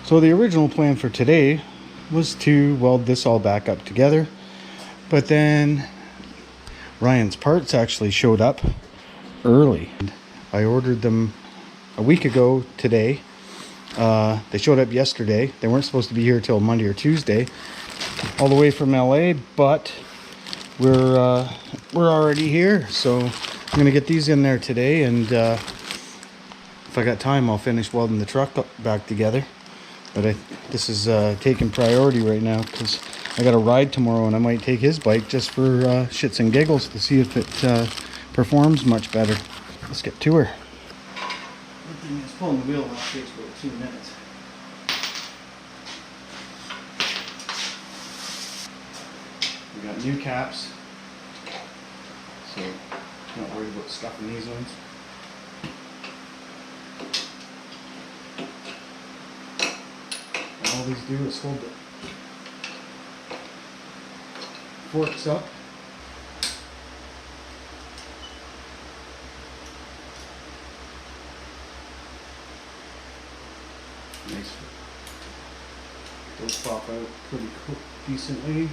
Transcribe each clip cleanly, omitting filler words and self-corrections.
So the original plan for today was to weld this all back up together, but then Ryan's parts actually showed up early. I ordered them a week ago today. They showed up yesterday. They weren't supposed to be here till Monday or Tuesday, all the way from LA, but we're already here. So I'm gonna get these in there today, and if I got time, I'll finish welding the truck back together. But this is taking priority right now because I got a ride tomorrow, and I might take his bike just for shits and giggles to see if it performs much better. Let's get to her. One thing is pulling the wheel off takes about 2 minutes. We got new caps, so not worried about scuffing these ones. All these do is hold the forks up. Nice. Those pop out pretty decently.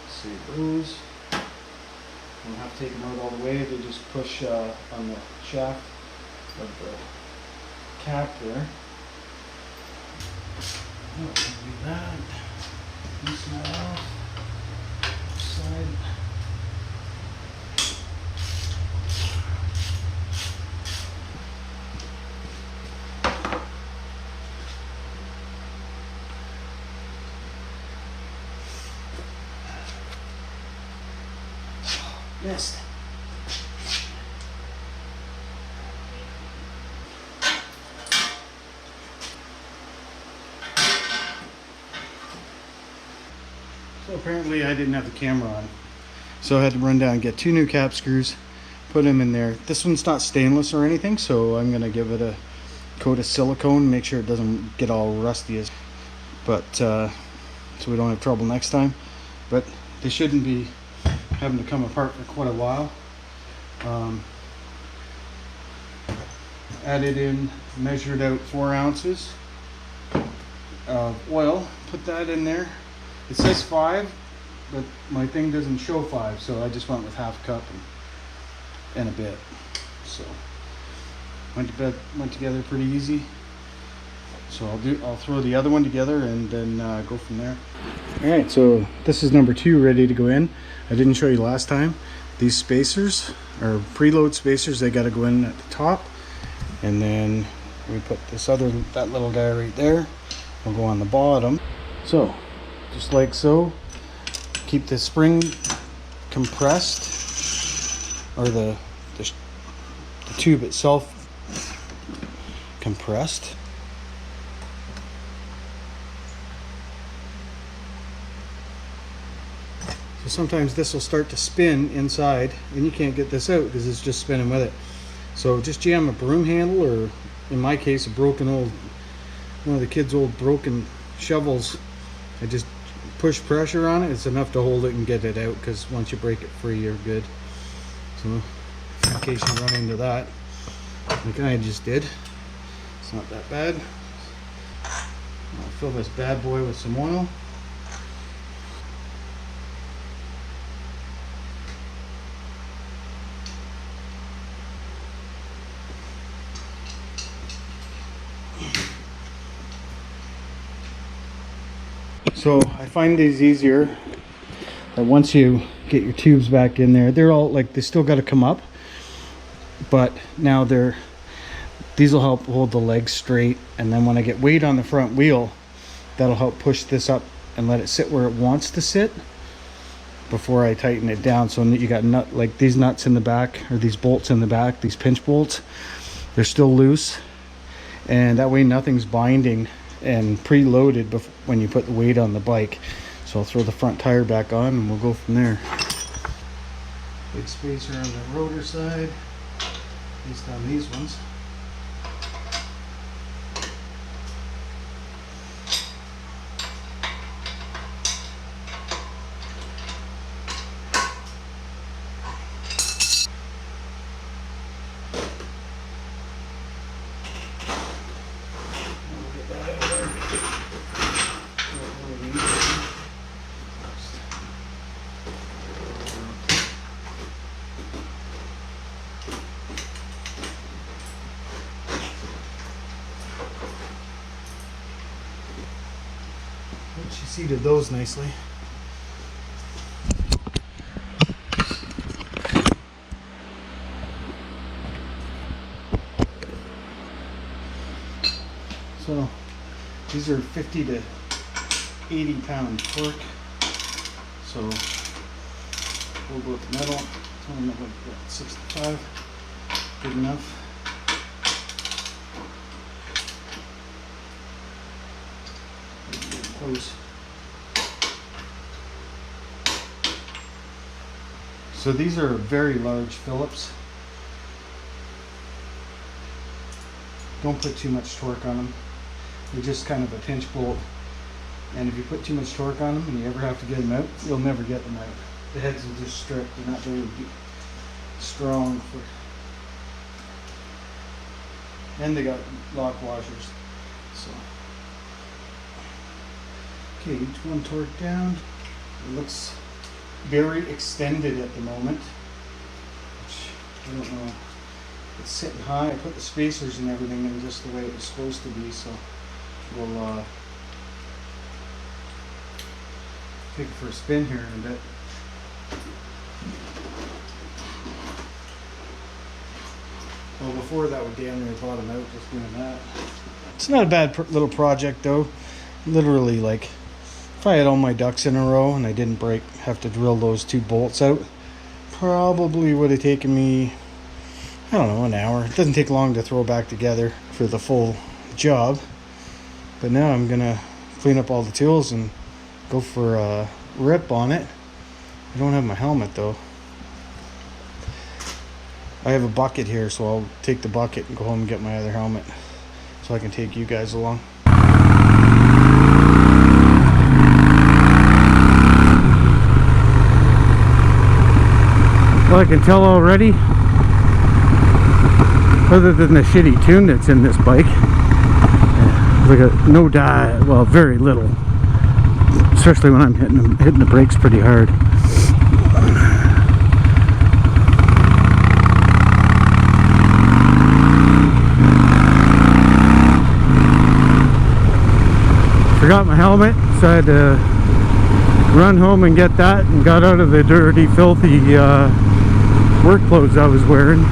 Save those. Don't have to take them out all the way. They just push on the shaft of the cap there. Oh, do that. Loosen that off. Side. Missed. So apparently I didn't have the camera on, so I had to run down and get 2 new cap screws, put them in there. This one's not stainless or anything, so I'm gonna give it a coat of silicone, make sure it doesn't get all rusty, but so we don't have trouble next time. But they shouldn't be having to come apart for quite a while. Added in, measured out 4 ounces of oil, put that in there. It says 5, but my thing doesn't show 5, so I just went with half cup and a bit. So went together pretty easy. So I'll throw the other one together and then go from there. All right, so this is number 2 ready to go in. I didn't show you last time. These spacers are preload spacers. They got to go in at the top, and then we put that little guy right there. Will go on the bottom. So just like so, keep the spring compressed, or the tube itself compressed. So sometimes this will start to spin inside, and you can't get this out because it's just spinning with it. So just jam a broom handle, or in my case, one of the kids' old broken shovels. I just push pressure on it. It's enough to hold it and get it out, because once you break it free, you're good. So in case you run into that, like I just did, it's not that bad. I'll fill this bad boy with some oil. So I find these easier that once you get your tubes back in there, they're all like, they still got to come up, but now these will help hold the legs straight. And then when I get weight on the front wheel, that'll help push this up and let it sit where it wants to sit before I tighten it down. So you got like these nuts in the back, or these bolts in the back, these pinch bolts, they're still loose, and that way nothing's binding and preloaded when you put the weight on the bike. So I'll throw the front tire back on and we'll go from there. Big spacer on the rotor side, at least on these ones. seated those nicely. So these are 50 to 80 pound torque. So we'll go with the metal. Tell them like 65. Good enough. Close. So these are very large Phillips. Don't put too much torque on them. They're just kind of a pinch bolt. And if you put too much torque on them and you ever have to get them out, you'll never get them out. The heads will just strip. They're not very strong for. And they got lock washers. So okay, each one torqued down. It looks very extended at the moment, which I don't know. It's sitting high. I put the spacers and everything in just the way it was supposed to be, so we'll take it for a spin here in a bit. Well, before that would damn near bottom out just doing that. It's not a bad little project though. Literally, like, if I had all my ducks in a row and I didn't have to drill those 2 bolts out, probably would have taken me, I don't know, an hour. It doesn't take long to throw back together for the full job. But now I'm gonna clean up all the tools and go for a rip on it. I don't have my helmet though. I have a bucket here, so I'll take the bucket and go home and get my other helmet so I can take you guys along. Well, I can tell already, other than the shitty tune that's in this bike, like no dive, well, very little, especially when I'm hitting the brakes pretty hard. Forgot my helmet, so I had to run home and get that, and got out of the dirty, filthy work clothes I was wearing.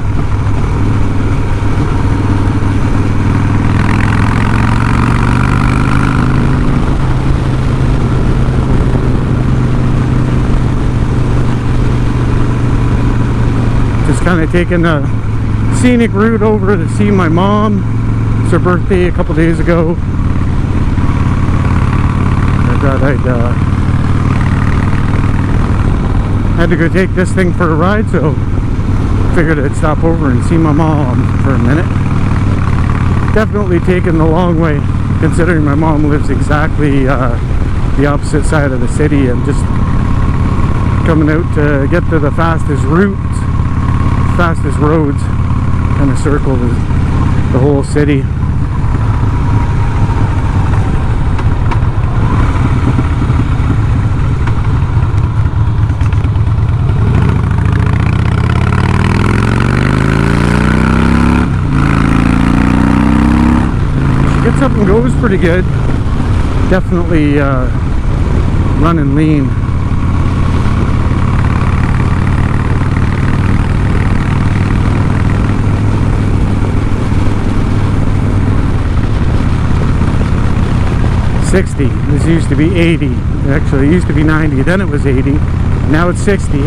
Just kind of taking a scenic route over to see my mom. It's her birthday a couple days ago. I thought I'd had to go take this thing for a ride, so figured I'd stop over and see my mom for a minute. Definitely taking the long way, considering my mom lives exactly the opposite side of the city, and just coming out to get to the fastest routes, fastest roads, kind of circle the whole city. Gets up and goes pretty good. Definitely running lean. This used to be 80. Actually, it used to be 90. Then it was 80. Now it's 60.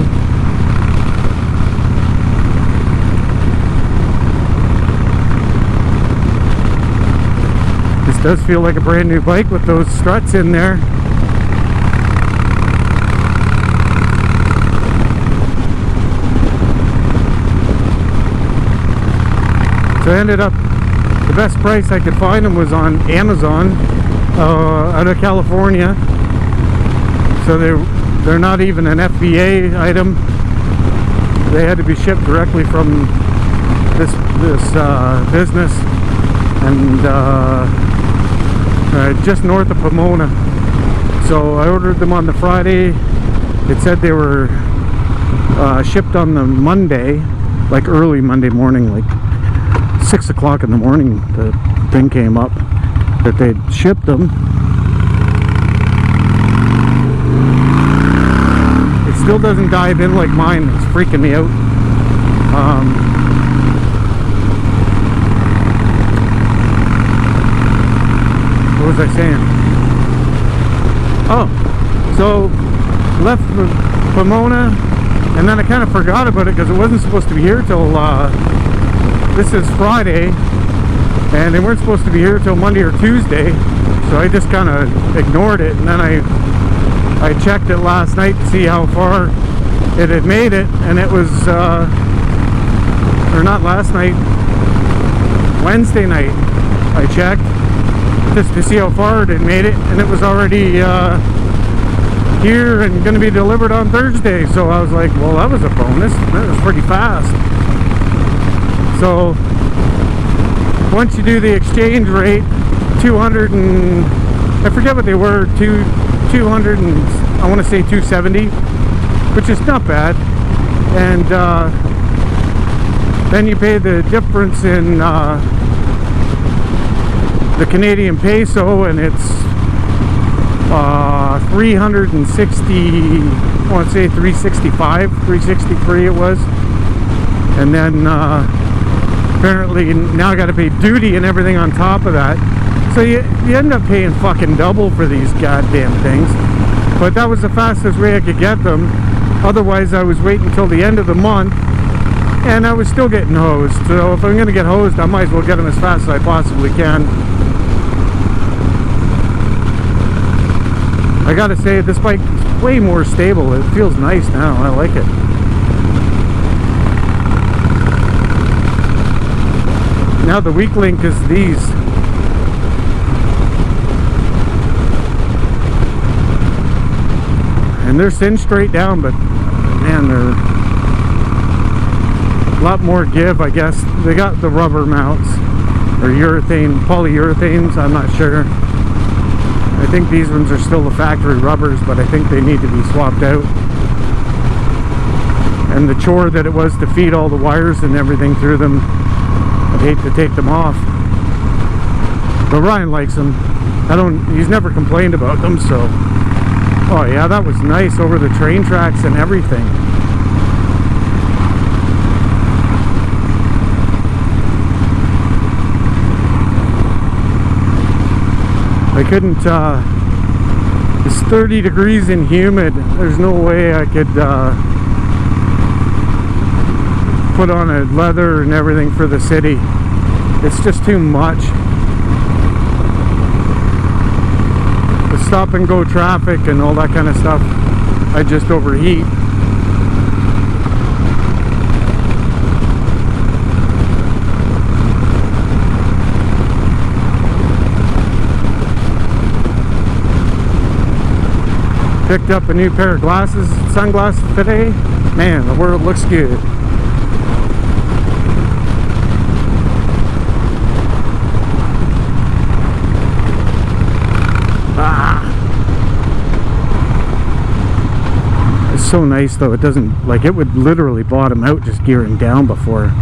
This does feel like a brand new bike with those struts in there. So I ended up, the best price I could find them was on Amazon. Out of California, so they're not even an FBA item. They had to be shipped directly from this business, and just north of Pomona. So I ordered them on the Friday. It said they were shipped on the Monday, like early Monday morning, like 6 o'clock in the morning. The thing came up that they'd shipped them. doesn't dive in like mine. It's freaking me out. What was I saying? Oh, so left Pomona, and then I kind of forgot about it because it wasn't supposed to be here till this is Friday, and they weren't supposed to be here till Monday or Tuesday, so I just kind of ignored it. And then I checked it last night to see how far it had made it, and it was or not last night, Wednesday night I checked just to see how far it had made it, and it was already here and going to be delivered on Thursday. So I was like, well, that was a bonus. That was pretty fast. So once you do the exchange rate, 200 and I forget what they were, 200 and I want to say 270, which is not bad. And then you pay the difference in the Canadian peso, and it's 360, I want to say 365, 363 it was. And then apparently now I got to pay duty and everything on top of that. So you end up paying fucking double for these goddamn things. But that was the fastest way I could get them. Otherwise I was waiting until the end of the month, and I was still getting hosed. So if I'm going to get hosed, I might as well get them as fast as I possibly can. I gotta say, this bike is way more stable. It feels nice now. I like it. Now the weak link is these. And they're cinched straight down, but man, they're a lot more give, I guess. They got the rubber mounts, or urethane, polyurethanes, I'm not sure. I think these ones are still the factory rubbers, but I think they need to be swapped out. And the chore that it was to feed all the wires and everything through them, I'd hate to take them off. But Ryan likes them. He's never complained about them, so. Oh yeah, that was nice over the train tracks and everything. I couldn't, it's 30 degrees and humid. There's no way I could put on a leather and everything for the city. It's just too much. The stop and go traffic and all that kind of stuff, I just overheat. Picked up a new pair of glasses, sunglasses today. Man, the world looks good. It's so nice though. It doesn't, like, it would literally bottom out just gearing down before.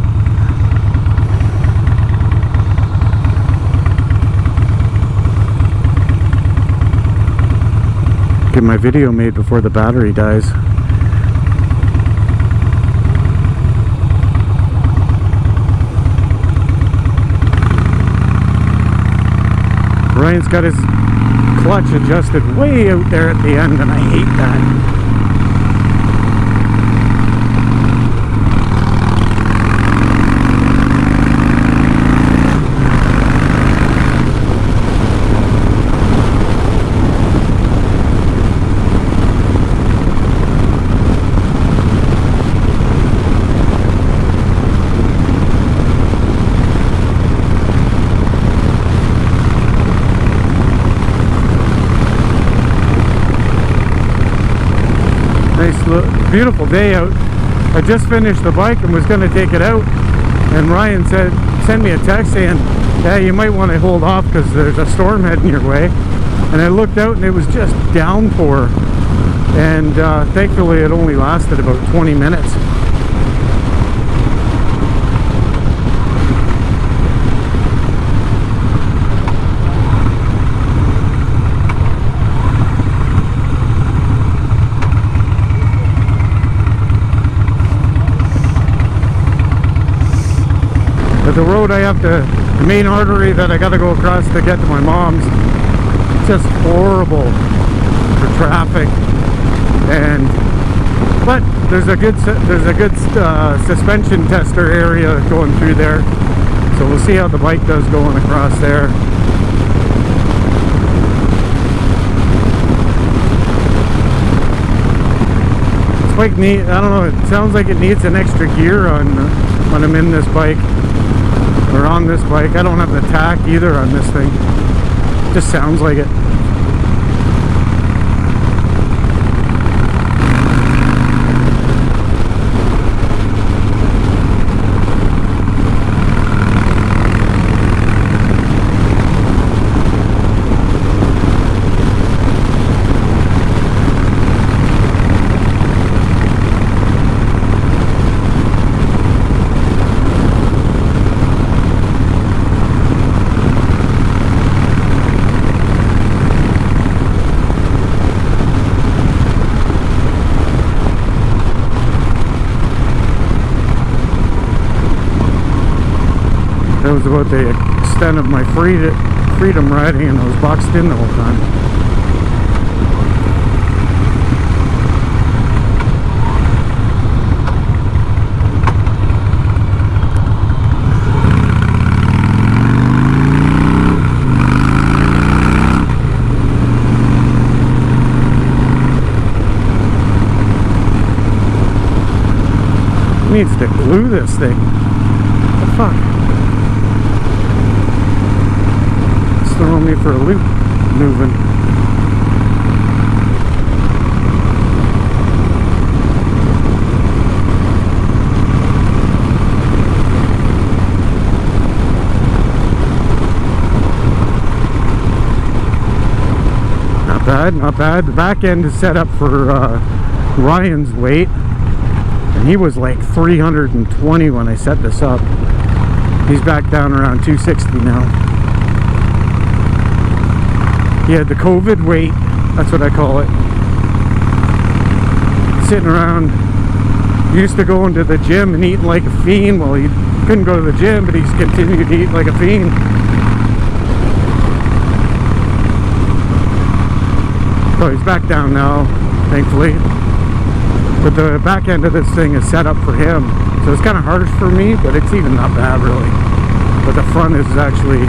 Get my video made before the battery dies. Ryan's got his clutch adjusted way out there at the end, and I hate that. Nice, beautiful day out. I just finished the bike and was going to take it out, and Ryan sent me a text saying, yeah, you might want to hold off because there's a storm heading your way. And I looked out and it was just downpour, and thankfully it only lasted about 20 minutes. But the road the main artery that I gotta go across to get to my mom's, it's just horrible for traffic. But there's a good suspension tester area going through there, so we'll see how the bike does going across there. This bike I don't know, it sounds like it needs an extra gear on when I'm in this bike or on this bike. I don't have the tack either on this thing. It just sounds like it. That was about the extent of my freedom riding, and I was boxed in the whole time. Needs to glue this thing. What the fuck? Throwing me for a loop moving. Not bad, not bad. The back end is set up for Ryan's weight, and he was like 320 when I set this up. He's back down around 260 now. He had the COVID weight, that's what I call it. Sitting around, used to going to the gym and eating like a fiend. Well, he couldn't go to the gym, but he's continued to eat like a fiend. So he's back down now, thankfully. But the back end of this thing is set up for him. So it's kind of harsh for me, but it's even not bad really. But the front is actually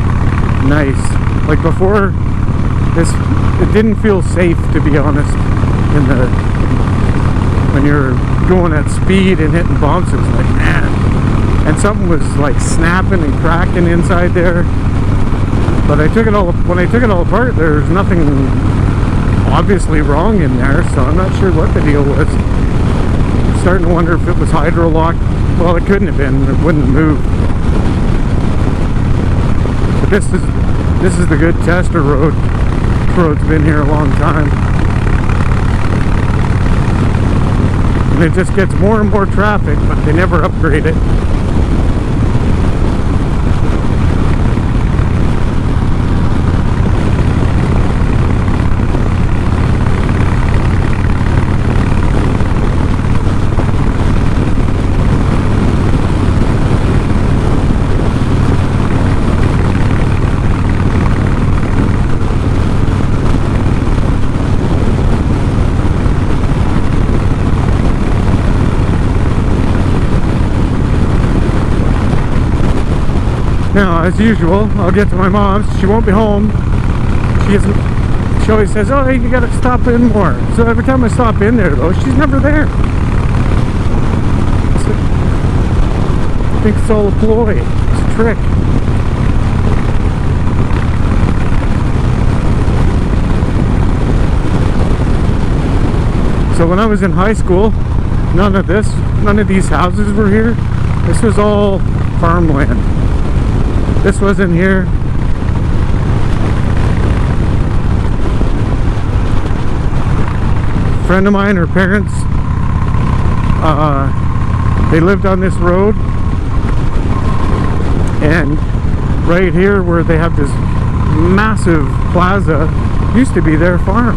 nice. Like before, it didn't feel safe, to be honest, when you're going at speed and hitting bumps. It was like, man, and something was like snapping and cracking inside there. But when I took it all apart, there's nothing obviously wrong in there, so I'm not sure what the deal was. I'm starting to wonder if it was hydrolocked. Well, it couldn't have been, it wouldn't have moved. But this is the good tester road. This road's been here a long time, and it just gets more and more traffic, but they never upgrade it. Now, as usual, I'll get to my mom's. She won't be home. She always says, oh, you gotta stop in more. So every time I stop in there, though, she's never there. So, I think it's all a ploy. It's a trick. So when I was in high school, none of these houses were here. This was all farmland. This wasn't here. A friend of mine, her parents, they lived on this road, and right here where they have this massive plaza used to be their farm.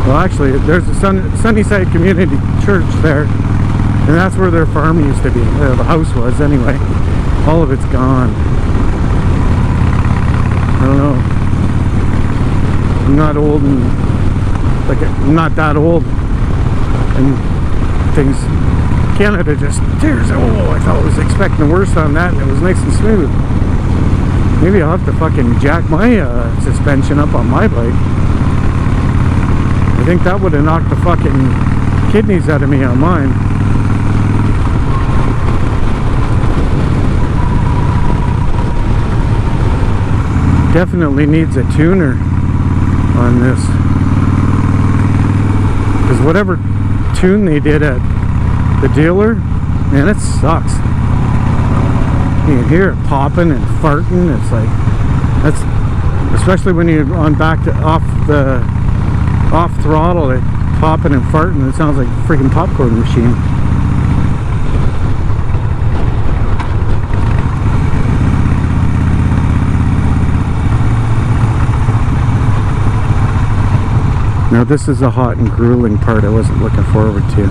Well, actually, there's a Sunnyside Community Church there, and that's where their farm used to be. The house was, anyway. All of it's gone. I don't know. I'm not old and like I'm not that old, and things. Canada just tears. Oh, I thought I was expecting the worst on that, and it was nice and smooth. Maybe I'll have to fucking jack my suspension up on my bike. I think that would have knocked the fucking kidneys out of me on mine. Definitely needs a tuner on this, because whatever tune they did at the dealer, man, it sucks. You can hear it popping and farting. It's like, that's especially when you're on back to off throttle, it popping and farting. It sounds like a freaking popcorn machine. Now this is a hot and grueling part I wasn't looking forward to,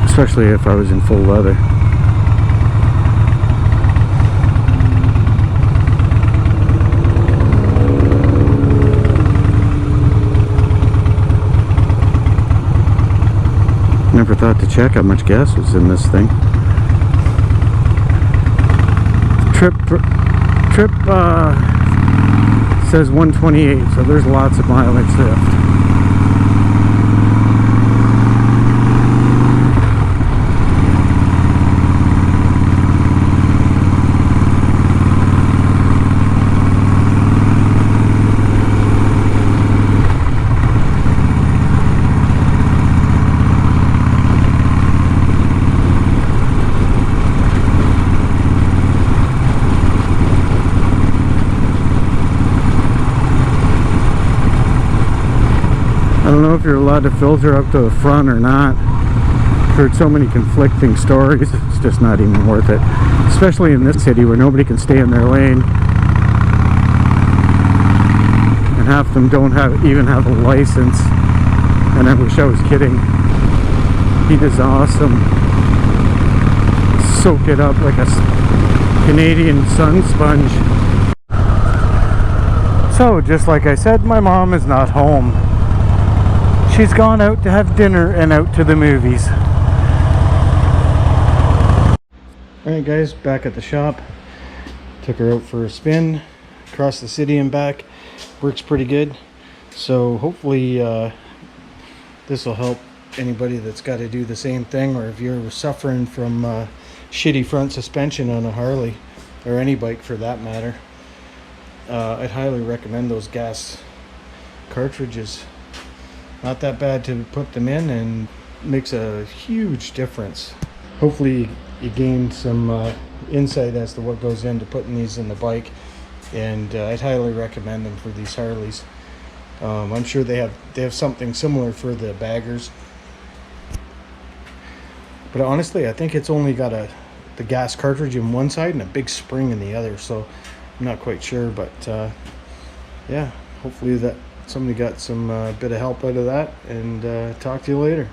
especially if I was in full leather. Never thought to check how much gas was in this thing. Trip says 128, so there's lots of mileage left. I don't know if you're allowed to filter up to the front or not. I've heard so many conflicting stories. It's just not even worth it, especially in this city where nobody can stay in their lane, and half of them don't even have a license. And I wish I was kidding. Heat is awesome. Soak it up like a Canadian sun sponge. So just like I said, my mom is not home. She's gone out to have dinner and out to the movies. Alright guys, back at the shop. Took her out for a spin across the city and back. Works pretty good. So hopefully this will help anybody that's got to do the same thing, or if you're suffering from shitty front suspension on a Harley, or any bike for that matter. I'd highly recommend those gas cartridges. Not that bad to put them in, and makes a huge difference. Hopefully you gain some insight as to what goes into putting these in the bike, and I'd highly recommend them for these Harleys. I'm sure they have something similar for the baggers, but honestly I think it's only got the gas cartridge in one side and a big spring in the other, so I'm not quite sure. But yeah, hopefully that somebody got some bit of help out of that, and talk to you later.